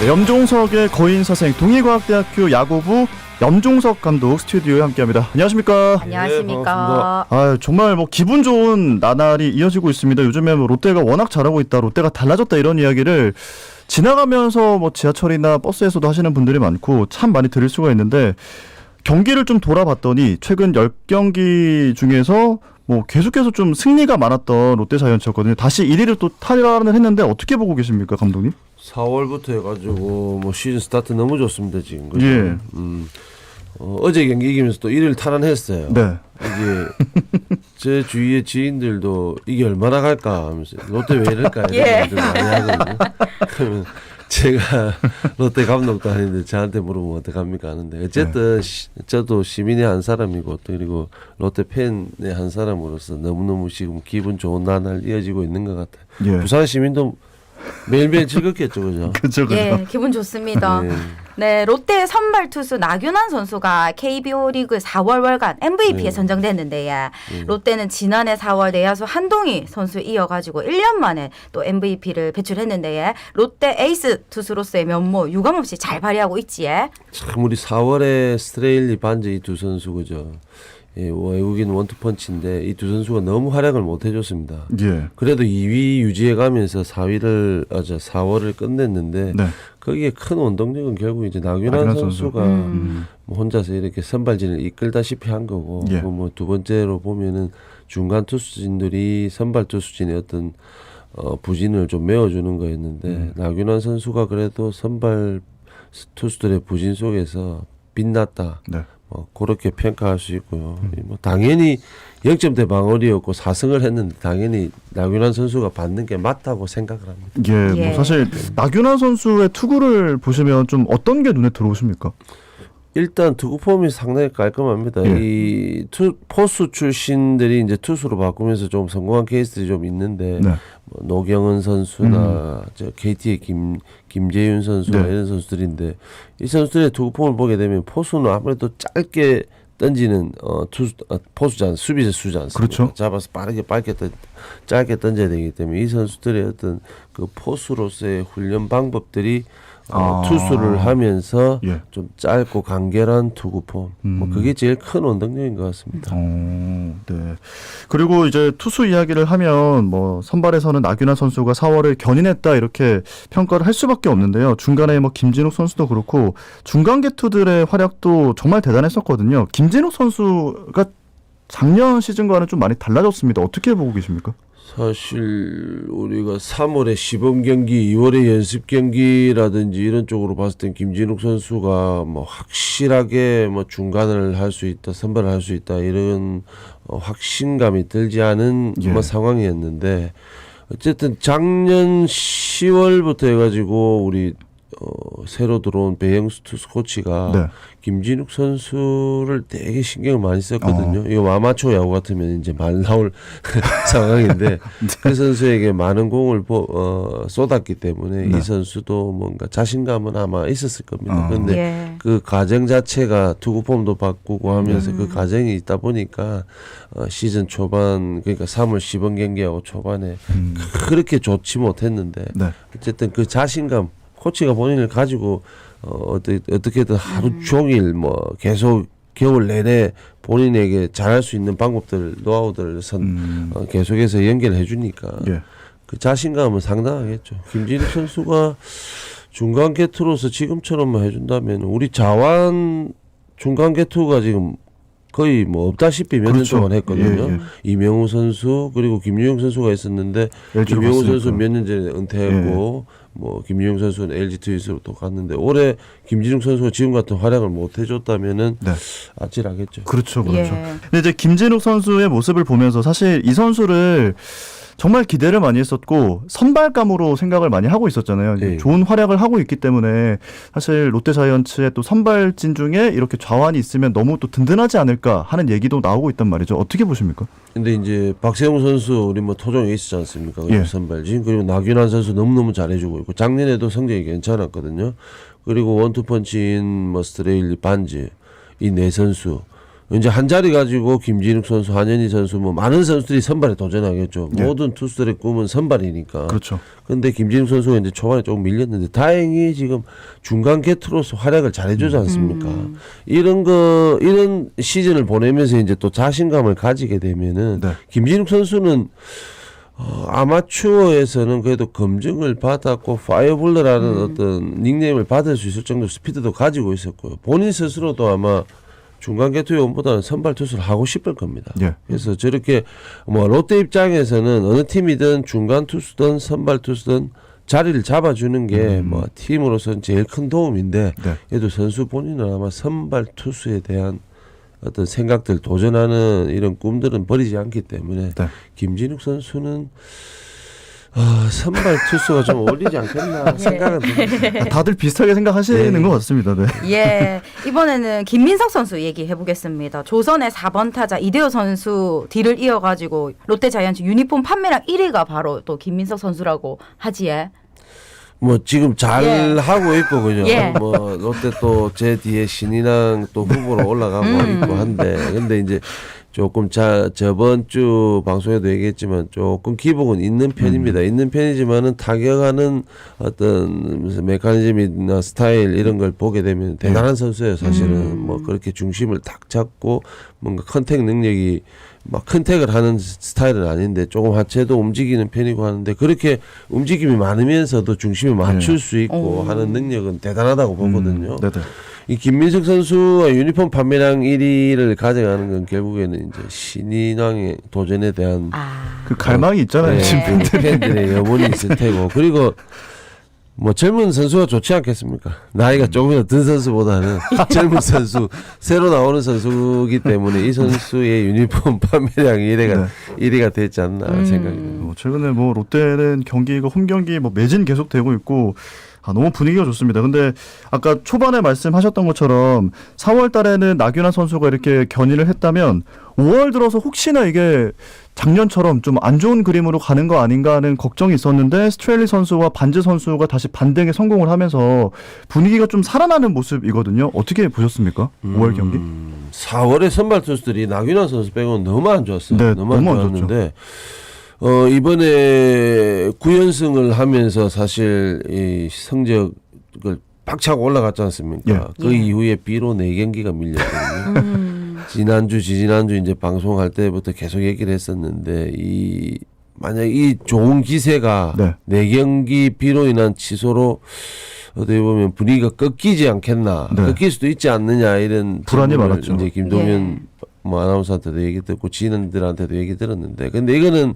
염종석의 거인사생 동의과학대학교 야구부 염종석 감독 스튜디오에 함께합니다. 안녕하십니까? 안녕하십니까? 정말 기분 좋은 나날이 이어지고 있습니다. 요즘에 롯데가 워낙 잘하고 있다, 롯데가 달라졌다 이런 이야기를 지나가면서 지하철이나 버스에서도 하시는 분들이 많고 참 많이 들을 수가 있는데, 경기를 좀 돌아봤더니 최근 10경기 중에서 계속해서 좀 승리가 많았던 롯데자이언츠였거든요. 다시 1위를 또 탈환을 했는데 어떻게 보고 계십니까, 감독님? 4월부터 해가지고 시즌 스타트 너무 좋습니다 지금. 그죠? 예. 어제 경기 이기면서 또 1위를 탈환했어요. 네. 이게 제 주위의 지인들도 이게 얼마나 갈까 하면서 롯데 왜 이럴까 이런 예. 말들 많이 하거든요. 그러면 제가 롯데 감독도 아닌데 저한테 물어보면 어떡합니까 하는데, 어쨌든 저도 시민의 한 사람이고 또 그리고 롯데 팬의 한 사람으로서 너무너무 지금 기분 좋은 나날 이어지고 있는 것 같아요. 예. 부산 시민도 매일매일 즐겁겠죠, 그죠? 그죠. 예, 기분 좋습니다. 네. 네, 롯데 선발 투수 나균환 선수가 KBO 리그 4월 월간 MVP에 선정됐는데, 롯데는 지난해 4월 내야수 한동희 선수 이어가지고 1년 만에 또 MVP를 배출했는데, 롯데 에이스 투수로서의 면모 유감없이 잘 발휘하고 있지. 참 우리 4월에 스트레일리 반지 이 두 선수 그죠? 예, 외국인 원투펀치인데 이 두 선수가 너무 활약을 못 해줬습니다. 예. 그래도 2위 유지해가면서 4월을 끝냈는데, 네. 거기에 큰 원동력은 결국 이제 나균환 선수가 혼자서 이렇게 선발진을 이끌다시피 한 거고, 예. 두 번째로 보면은 중간 투수진들이 선발 투수진의 어떤 부진을 좀 메워주는 거였는데, 나균환 선수가 그래도 선발 투수들의 부진 속에서 빛났다. 네. 그렇게 평가할 수 있고요. 당연히 0점대 방어리였고 4승을 했는데 당연히 나균환 선수가 받는 게 맞다고 생각을 합니다. 예, 예. 사실 나균환 선수의 투구를 보시면 좀 어떤 게 눈에 들어오십니까? 일단 투구 폼이 상당히 깔끔합니다. 예. 이 포수 출신들이 이제 투수로 바꾸면서 좀 성공한 케이스들이 좀 있는데, 네. 노경은 선수나 저 KT의 김재윤 선수나 네. 이런 선수들인데, 이 선수들의 투구 폼을 보게 되면 포수는 아무래도 짧게 던지는 수비수지 않습니까? 그렇죠. 잡아서 짧게 던져야 되기 때문에 이 선수들의 어떤 그 포수로서의 훈련 방법들이 투수를 하면서 예. 좀 짧고 간결한 투구폼, 그게 제일 큰 원동력인 것 같습니다. 네. 그리고 이제 투수 이야기를 하면 선발에서는 나균환 선수가 4월을 견인했다 이렇게 평가를 할 수밖에 없는데요. 중간에 김진욱 선수도 그렇고 중간 개투들의 활약도 정말 대단했었거든요. 김진욱 선수가 작년 시즌과는 좀 많이 달라졌습니다. 어떻게 보고 계십니까? 사실 우리가 3월에 시범경기, 2월에 연습경기라든지 이런 쪽으로 봤을 땐 김진욱 선수가 확실하게 중간을 할 수 있다, 선발을 할 수 있다 이런 확신감이 들지 않은 상황이었는데, 어쨌든 작년 10월부터 해가지고 우리 새로 들어온 배영수 투수 코치가 네. 김진욱 선수를 되게 신경을 많이 썼거든요. 이거 아마추어 야구 같으면 이제 말 나올 상황인데, 그 선수에게 많은 공을 쏟았기 때문에 이 선수도 뭔가 자신감은 아마 있었을 겁니다. 그런데 그 과정 자체가 투구폼도 바꾸고 하면서 그 과정이 있다 보니까 시즌 초반, 그러니까 3월 시범 경기하고 초반에 그렇게 좋지 못했는데, 어쨌든 그 자신감, 코치가 본인을 가지고 어떻게든 하루 종일 계속 겨울 내내 본인에게 잘할 수 있는 방법들, 노하우들을 계속해서 연결해 주니까 그 자신감은 상당하겠죠. 김진욱 선수가 중간 개투로서 지금처럼만 해준다면 우리 자완 중간 개투가 지금 거의 없다시피 몇 년 동안 했거든요. 이명우 선수 그리고 김유영 선수가 있었는데, 이명우 선수 몇 년 전에 은퇴했고 김유영 선수는 LG 트윈스로 또 갔는데, 올해 김진욱 선수가 지금 같은 활약을 못 해줬다면은 아찔하겠죠. 그렇죠. 근데 이제 김진욱 선수의 모습을 보면서 사실 이 선수를 정말 기대를 많이 했었고 선발감으로 생각을 많이 하고 있었잖아요. 좋은 활약을 하고 있기 때문에 사실 롯데자이언츠의 또 선발진 중에 이렇게 좌완이 있으면 너무 또 든든하지 않을까 하는 얘기도 나오고 있단 말이죠. 어떻게 보십니까? 근데 이제 박세웅 선수 우리 토종 에이스지 않습니까? 선발진. 그리고 나균환 선수 너무너무 잘해주고 있고 작년에도 성적이 괜찮았거든요. 그리고 원투펀치인 스트레일리 반지 이 네 선수 이제 한 자리 가지고 김진욱 선수, 한현희 선수 뭐 많은 선수들이 선발에 도전하겠죠. 예. 모든 투수들의 꿈은 선발이니까. 그렇죠. 근데 김진욱 선수가 이제 초반에 조금 밀렸는데 다행히 지금 중간 게트로서 활약을 잘해주지 않습니까? 이런 시즌을 보내면서 이제 또 자신감을 가지게 되면은 네. 김진욱 선수는 아마추어에서는 그래도 검증을 받았고 파이어볼러라는 어떤 닉네임을 받을 수 있을 정도 스피드도 가지고 있었고요. 본인 스스로도 아마 중간 개투용보다는 선발 투수를 하고 싶을 겁니다. 예. 그래서 저렇게 뭐 롯데 입장에서는 어느 팀이든 중간 투수든 선발 투수든 자리를 잡아주는 게 뭐 팀으로서는 제일 큰 도움인데 네. 그래도 선수 본인은 아마 선발 투수에 대한 어떤 생각들 도전하는 이런 꿈들은 버리지 않기 때문에 네. 김진욱 선수는 선발 투수가 좀 어울리지 않겠나 생각은 듭니다. 다들 비슷하게 생각하시는 네. 것 같습니다. 네. 예, 이번에는 김민석 선수 얘기해 보겠습니다. 조선의 4번 타자 이대호 선수 뒤를 이어가지고 롯데 자이언츠 유니폼 판매량 1위가 바로 또 김민석 선수라고 하지에. 뭐 지금 잘 예. 하고 있고 그죠. 예. 뭐 롯데 또 제 뒤에 신인왕 또 후보로 올라가고 있고 한데 근데 이제 조금 저번 주 방송에도 얘기했지만 조금 기복은 있는 편입니다. 있는 편이지만은 타격하는 어떤 무슨 메커니즘이나 스타일 이런 걸 보게 되면 대단한 선수예요. 사실은 뭐 그렇게 중심을 딱 잡고 뭔가 컨택 능력이 막 컨택을 하는 스타일은 아닌데 조금 하체도 움직이는 편이고 하는데 그렇게 움직임이 많으면서도 중심을 맞출 수 있고 하는 능력은 대단하다고 보거든요. 네네. 이 김민석 선수가 유니폼 판매량 1위를 가져가는 건 결국에는 이제 신인왕의 도전에 대한 그 갈망이 있잖아요. 네, 지금. 팬들의 염원이 있을 테고 그리고 뭐 젊은 선수가 좋지 않겠습니까? 나이가 조금이나 든 선수보다는 젊은 선수, 새로 나오는 선수이기 때문에 이 선수의 유니폼 판매량이 1위가 되지 않나 생각이 듭니다. 최근에 뭐 롯데는 경기가 홈 경기 뭐 매진 계속 되고 있고 너무 분위기가 좋습니다. 근데 아까 초반에 말씀하셨던 것처럼 4월 달에는 나균환 선수가 이렇게 견인을 했다면 5월 들어서 혹시나 이게 작년처럼 좀 안 좋은 그림으로 가는 거 아닌가 하는 걱정이 있었는데 스트레일리 선수와 반즈 선수가 다시 반등에 성공을 하면서 분위기가 좀 살아나는 모습이거든요. 어떻게 보셨습니까? 5월 경기? 4월에 선발 투수들이 나균환 선수 빼고는 너무 안 좋았어요. 네, 너무 안 너무 안 좋았는데 이번에 9연승을 하면서 사실 이 성적을 박차고 올라갔지 않습니까? 예. 그 이후에 B로 4경기가 밀렸거든요. 지난주, 지지난주 이제 방송할 때부터 계속 얘기를 했었는데 만약 이 좋은 기세가 네. 4경기 B로 인한 취소로 어떻게 보면 분위기가 꺾이지 않겠나, 네. 꺾일 수도 있지 않느냐 이런 불안이 질문을 많았죠. 이제 김동현 뭐 아나운서한테도 얘기 듣고 지인들한테도 얘기 들었는데, 근데 이거는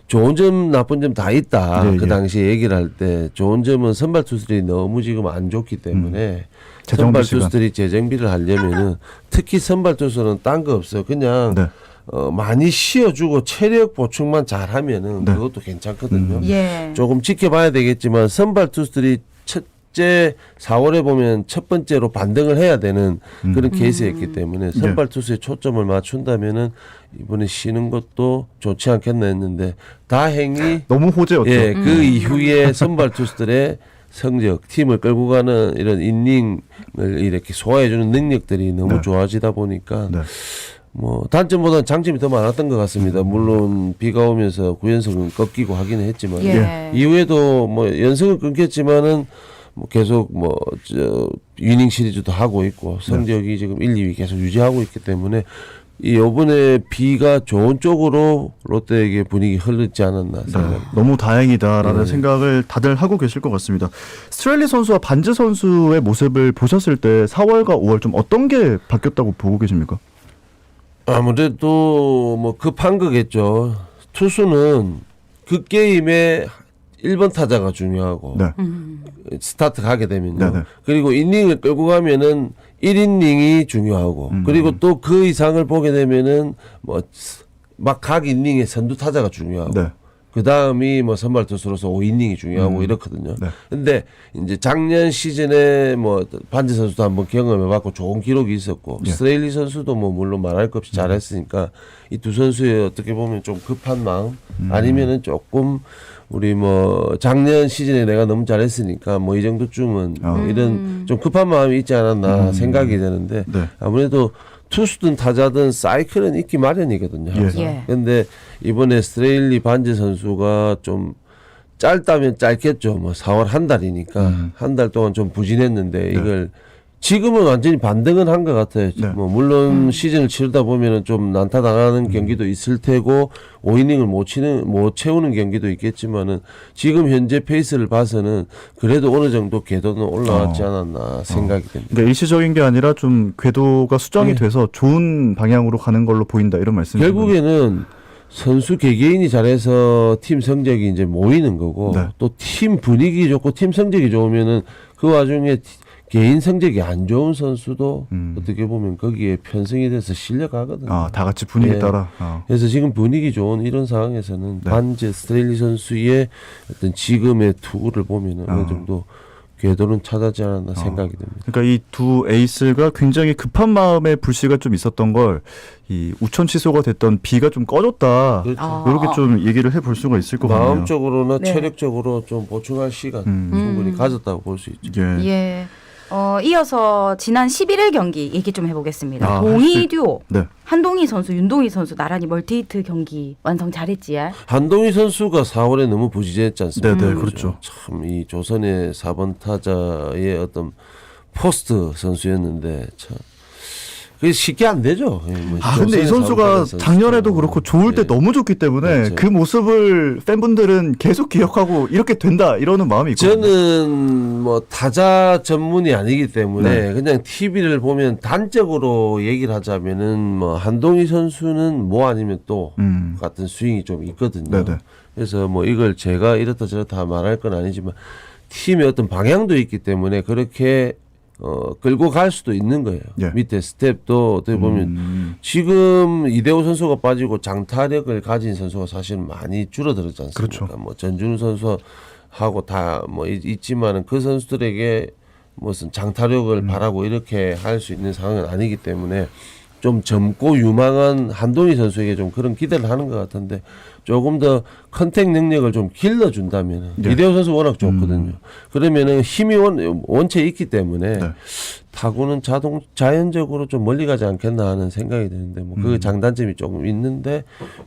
좋은 점 나쁜 점 다 있다. 네, 그 당시에 얘기를 할 때 좋은 점은 선발 투수들이 너무 지금 안 좋기 때문에 선발 투수들이 재정비를 하려면은 특히 선발 투수는 딴 거 없어요. 그냥 네. 많이 쉬어주고 체력 보충만 잘하면 그것도 괜찮거든요. 예. 조금 지켜봐야 되겠지만 선발 투수들이 첫째 4월에 보면 첫 번째로 반등을 해야 되는 그런 케이스였기 때문에 선발 투수에 초점을 맞춘다면은 이번에 쉬는 것도 좋지 않겠나 했는데 다행히 너무 호재였죠. 예, 그 이후에 선발 투수들의 성적, 팀을 끌고 가는 이런 이닝을 이렇게 소화해주는 능력들이 너무 좋아지다 보니까 뭐 단점보다는 장점이 더 많았던 것 같습니다. 물론 비가 오면서 9연승은 꺾이고 하기는 했지만 이후에도 뭐 연승은 끊겼지만은 뭐 계속 위닝 시리즈도 하고 있고 성적이 지금 1, 2위 계속 유지하고 있기 때문에 이번에 비가 좋은 쪽으로 롯데에게 분위기 흐르지 않았나 생각합니다. 너무 다행이다라는 생각을 다들 하고 계실 것 같습니다. 스트레일리 선수와 반즈 선수의 모습을 보셨을 때 4월과 5월 좀 어떤 게 바뀌었다고 보고 계십니까? 아무래도 뭐 급한 거겠죠. 투수는 그 게임에 1번 타자가 중요하고 스타트 가게 되면요. 그리고 이닝을 끌고 가면은 1이닝이 중요하고 그리고 또 그 이상을 보게 되면은 뭐 막 각 이닝의 선두 타자가 중요하고 그 다음이 뭐 선발 투수로서 5이닝이 중요하고 이렇거든요. 근데 이제 작년 시즌에 뭐 반지 선수도 한번 경험해봤고 좋은 기록이 있었고 스트레일리 선수도 뭐 물론 말할 것 없이 잘했으니까 이 두 선수의 어떻게 보면 좀 급한 마음 아니면은 조금 우리 뭐 작년 시즌에 내가 너무 잘했으니까 뭐 이 정도쯤은 이런 좀 급한 마음이 있지 않았나 생각이 되는데 아무래도 투수든 타자든 사이클은 있기 마련이거든요. 항상. 예. 근데 이번에 스트레일리 반지 선수가 좀 짧다면 짧겠죠. 뭐 4월 한 달이니까 한 달 동안 좀 부진했는데 이걸 지금은 완전히 반등은 한 것 같아요. 네. 뭐 물론 시즌을 치르다 보면은 좀 난타 당하는 경기도 있을 테고 5이닝을 못 채우는 경기도 있겠지만은 지금 현재 페이스를 봐서는 그래도 어느 정도 궤도는 올라왔지 않았나 생각이 됩니다. 그러니까 일시적인 게 아니라 좀 궤도가 수정이 네. 돼서 좋은 방향으로 가는 걸로 보인다 이런 말씀이죠. 결국에는 선수 개개인이 잘해서 팀 성적이 이제 모이는 거고 네. 또 팀 분위기 좋고 팀 성적이 좋으면은 그 와중에 개인 성적이 안 좋은 선수도 어떻게 보면 거기에 편성이 돼서 실려가거든요. 다 같이 분위기 예. 따라. 그래서 지금 분위기 좋은 이런 상황에서는 네. 반제 스트레일리 선수의 어떤 지금의 투구를 보면은 어느 정도 궤도는 찾았지 않았나 생각이 됩니다. 그러니까 이 두 에이스가 굉장히 급한 마음에 불씨가 좀 있었던 걸 이 우천 취소가 됐던 비가 좀 꺼졌다. 그렇죠. 이렇게 좀 얘기를 해볼 수가 있을 것 같네요. 마음적으로나 네. 체력적으로 좀 보충할 시간 충분히 가졌다고 볼 수 있죠. 예. 예. 이어서 지난 11일 경기 얘기 좀 해보겠습니다. 아, 동이 듀오 네. 한동희 선수, 윤동희 선수 나란히 멀티히트 경기 완성 잘했지. 한동희 선수가 4월에 너무 부진했지 않습니까? 네네, 그렇죠. 참 이 조선의 4번 타자의 어떤 포스트 선수였는데 참 그게 쉽게 안 되죠. 뭐 근데 이 조선의 선수가 4번 타자 작년에도 선수도. 그렇고 좋을 때 예. 너무 좋기 때문에 그렇죠. 그 모습을 팬분들은 계속 기억하고 이렇게 된다 이러는 마음이 있거든요. 저는 뭐 타자 전문이 아니기 때문에 네. 그냥 TV를 보면 단적으로 얘기를 하자면은 뭐 한동희 선수는 뭐 아니면 또 같은 스윙이 좀 있거든요. 네네. 그래서 뭐 이걸 제가 이렇다 저렇다 말할 건 아니지만 팀의 어떤 방향도 있기 때문에 그렇게 끌고 갈 수도 있는 거예요. 예. 밑에 스텝도 어떻게 보면 지금 이대호 선수가 빠지고 장타력을 가진 선수가 사실 많이 줄어들었지 않습니까? 그렇죠. 뭐 전준우 선수하고 다 뭐 있지만은 그 선수들에게 무슨 장타력을 바라고 이렇게 할 수 있는 상황은 아니기 때문에 좀 젊고 유망한 한동희 선수에게 좀 그런 기대를 하는 것 같은데 조금 더 컨택 능력을 좀 길러준다면 네. 이대호 선수 워낙 좋거든요. 그러면은 힘이 원체 있기 때문에 네. 타구는 자연적으로 좀 멀리 가지 않겠나 하는 생각이 드는데 뭐 그 장단점이 조금 있는데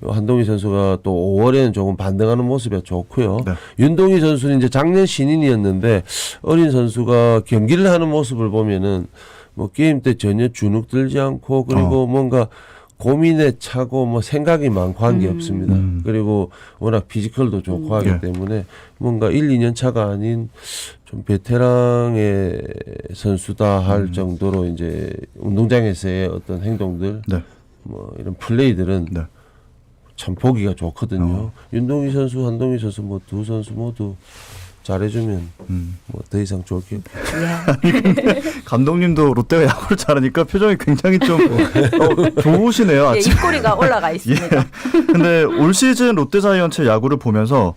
한동희 선수가 또 5월에는 조금 반등하는 모습이 좋고요. 네. 윤동희 선수는 이제 작년 신인이었는데 어린 선수가 경기를 하는 모습을 보면은 뭐 게임 때 전혀 주눅 들지 않고 그리고 뭔가 고민에 차고 뭐 생각이 많고 한 게 없습니다. 그리고 워낙 피지컬도 좋고 하기 예. 때문에 뭔가 1, 2년 차가 아닌 좀 베테랑의 선수다 할 정도로 이제 운동장에서의 어떤 행동들 네. 뭐 이런 플레이들은 네. 참 보기가 좋거든요. 윤동희 선수, 한동희 선수 뭐 두 선수 모두 잘해주면 뭐 더 이상 좋을 게 감독님도 롯데가 야구를 잘하니까 표정이 굉장히 좀 좋으시네요. 예, 아침. 입꼬리가 올라가 있습니다. 근데 올 시즌 롯데자이언츠 야구를 보면서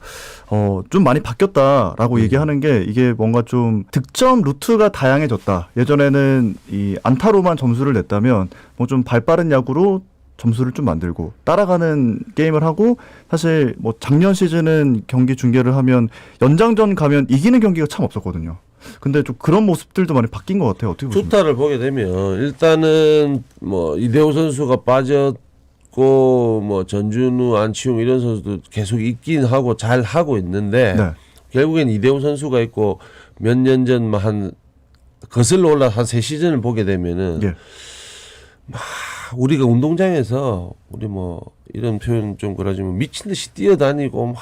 좀 많이 바뀌었다라고 얘기하는 게 이게 뭔가 좀 득점 루트가 다양해졌다. 예전에는 이 안타로만 점수를 냈다면 뭐 좀 발빠른 야구로 점수를 좀 만들고 따라가는 게임을 하고 사실 뭐 작년 시즌은 경기 중계를 하면 연장전 가면 이기는 경기가 참 없었거든요. 근데 좀 그런 모습들도 많이 바뀐 것 같아요. 어떻게 보십니까? 투타를 보게 되면 일단은 뭐 이대호 선수가 빠졌고 뭐 전준우, 안치홍 이런 선수도 계속 있긴 하고 잘 하고 있는데 네. 결국엔 이대호 선수가 있고 몇 년 전 한 거슬러 올라 한 3시즌을 보게 되면은 예. 우리가 운동장에서 우리 뭐 이런 표현 좀 그러지만 미친 듯이 뛰어다니고 막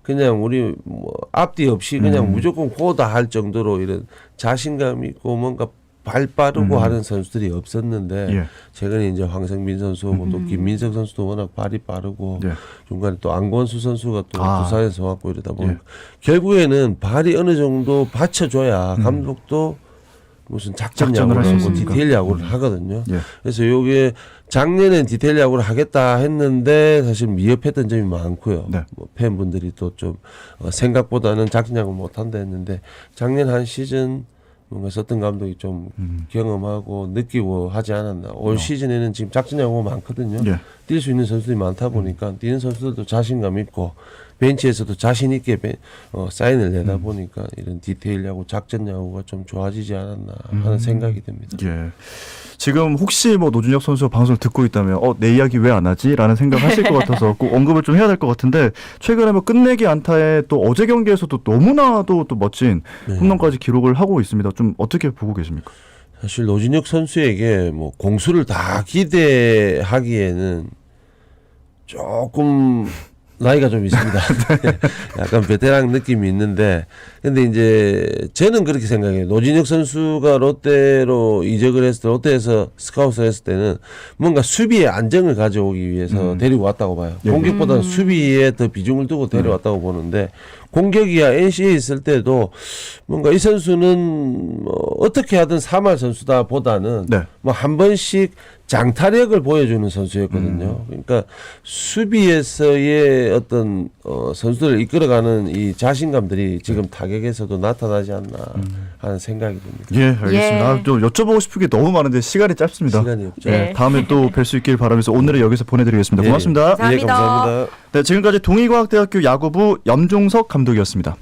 그냥 우리 뭐 앞뒤 없이 그냥 무조건 고다 할 정도로 이런 자신감 있고 뭔가 발 빠르고 하는 선수들이 없었는데 예. 최근에 이제 황성빈 선수 또 김민석 선수도 워낙 발이 빠르고 예. 중간에 또 안권수 선수가 또 부산에서 왔고 이러다 보니까 예. 결국에는 발이 어느 정도 받쳐줘야 감독도 무슨 작전 작전을 야구를 할수 하고 있으니까. 디테일 야구를 하거든요. 예. 그래서 요게 작년엔 디테일 야구를 하겠다 했는데 사실 미흡했던 점이 많고요. 네. 뭐 팬분들이 또 좀 생각보다는 작전 야구를 못한다 했는데 작년 한 시즌 뭔가 서튼 감독이 좀 경험하고 느끼고 하지 않았나. 올 시즌에는 지금 작전 야구가 많거든요. 예. 뛸 수 있는 선수들이 많다 보니까 뛰는 선수들도 자신감 있고 벤치에서도 자신 있게 사인을 내다 보니까 이런 디테일 야구, 작전 야구가 좀 좋아지지 않았나 하는 생각이 듭니다. 예. 지금 혹시 뭐 노준혁 선수 방송을 듣고 있다면 내 이야기 왜 안 하지? 라는 생각하실 것 같아서 꼭 언급을 좀 해야 될 것 같은데 최근에 뭐 끝내기 안타에 또 어제 경기에서도 너무나도 또 멋진 홈런까지 기록을 하고 있습니다. 좀 어떻게 보고 계십니까? 사실 노준혁 선수에게 뭐 공수를 다 기대하기에는 조금 나이가 좀 있습니다. 약간 베테랑 느낌이 있는데, 근데 이제 저는 그렇게 생각해요. 노진혁 선수가 롯데로 이적을 했을 때, 롯데에서 스카웃을 했을 때는 뭔가 수비에 안정을 가져오기 위해서 데리고 왔다고 봐요. 예. 공격보다는 수비에 더 비중을 두고 데려왔다고 보는데, 공격이야 NC에 있을 때도 뭔가 이 선수는 뭐 어떻게 하든 3할 선수다 보다는 네. 뭐 한 번씩 장타력을 보여주는 선수였거든요. 그러니까 수비에서의 어떤 선수들을 이끌어가는 이 자신감들이 지금 타격에서도 나타나지 않나 하는 생각이 듭니다. 예, 알겠습니다. 예. 아, 좀 여쭤보고 싶은 게 너무 많은데 시간이 짧습니다. 시간이 없죠. 네. 다음에 또 뵐 수 있길 바라면서 오늘은 여기서 보내드리겠습니다. 예. 고맙습니다. 감사합니다. 예, 감사합니다. 네, 지금까지 동의과학대학교 야구부 염종석 감독이었습니다.